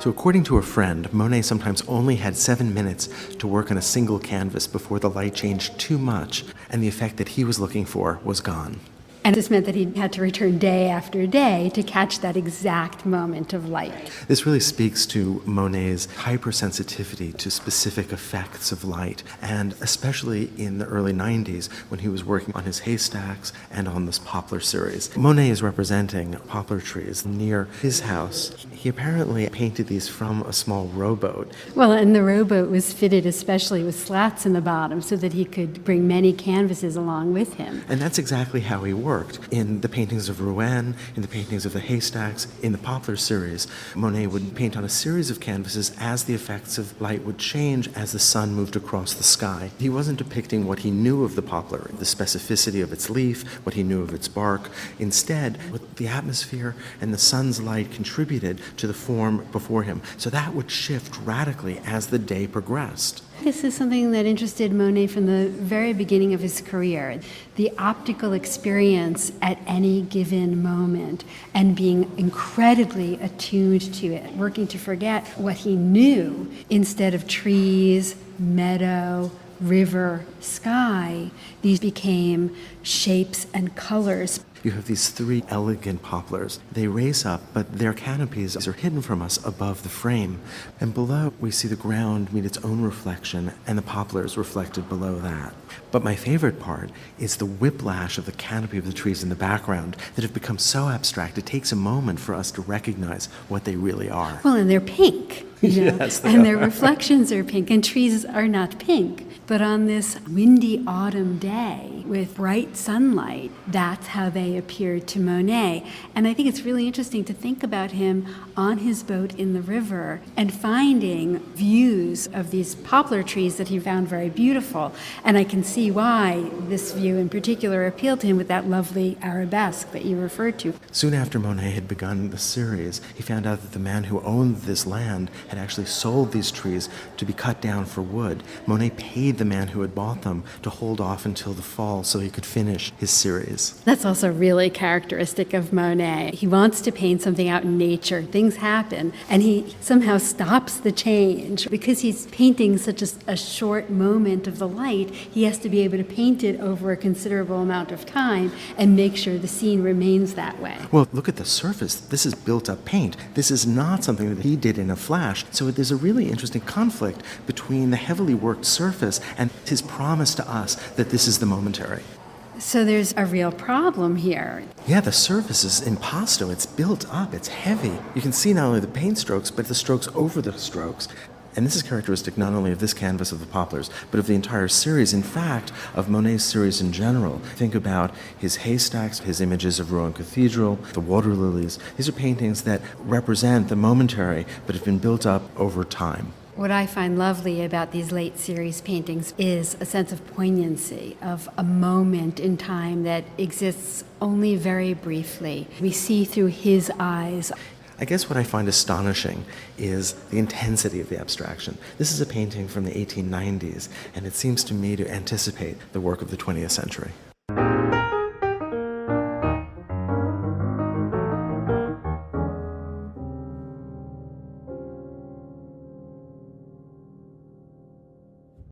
So according to a friend, Monet sometimes only had 7 minutes to work on a single canvas before the light changed too much and the effect that he was looking for was gone. And this meant that he had to return day after day to catch that exact moment of light. This really speaks to Monet's hypersensitivity to specific effects of light, and especially in the early 90s when he was working on his haystacks and on this poplar series. Monet is representing poplar trees near his house. He apparently painted these from a small rowboat. Well, and the rowboat was fitted especially with slats in the bottom so that he could bring many canvases along with him. And that's exactly how he worked. In the paintings of Rouen, in the paintings of the haystacks, in the poplar series, Monet would paint on a series of canvases as the effects of light would change as the sun moved across the sky. He wasn't depicting what he knew of the poplar, the specificity of its leaf, what he knew of its bark. Instead, what the atmosphere and the sun's light contributed to the form before him. So that would shift radically as the day progressed. This is something that interested Monet from the very beginning of his career. The optical experience at any given moment and being incredibly attuned to it, working to forget what he knew instead of trees, meadow, river, sky. These became shapes and colors. You have these 3 elegant poplars. They raise up, but their canopies are hidden from us above the frame. And below, we see the ground meet its own reflection, and the poplars reflected below that. But my favorite part is the whiplash of the canopy of the trees in the background that have become so abstract, it takes a moment for us to recognize what they really are. Well, and they're pink. Yes, they and are. their reflections are pink, and trees are not pink. But on this windy autumn day with bright sunlight, that's how they appeared to Monet. And I think it's really interesting to think about him on his boat in the river and finding views of these poplar trees that he found very beautiful. And I can see why this view in particular appealed to him with that lovely arabesque that you referred to. Soon after Monet had begun the series, he found out that the man who owned this land had actually sold these trees to be cut down for wood. Monet paid the man who had bought them to hold off until the fall so he could finish his series. That's also really characteristic of Monet. He wants to paint something out in nature. Things happen, and he somehow stops the change. Because he's painting such a short moment of the light, he has to be able to paint it over a considerable amount of time and make sure the scene remains that way. Well, look at the surface. This is built-up paint. This is not something that he did in a flash. So there's a really interesting conflict between the heavily worked surface and his promise to us that this is the momentary. So there's a real problem here. Yeah, the surface is impasto. It's built up. It's heavy. You can see not only the paint strokes, but the strokes over the strokes. And this is characteristic not only of this canvas of the poplars, but of the entire series, in fact, of Monet's series in general. Think about his haystacks, his images of Rouen Cathedral, the water lilies. These are paintings that represent the momentary, but have been built up over time. What I find lovely about these late series paintings is a sense of poignancy, of a moment in time that exists only very briefly. We see through his eyes. I guess what I find astonishing is the intensity of the abstraction. This is a painting from the 1890s, and it seems to me to anticipate the work of the 20th century.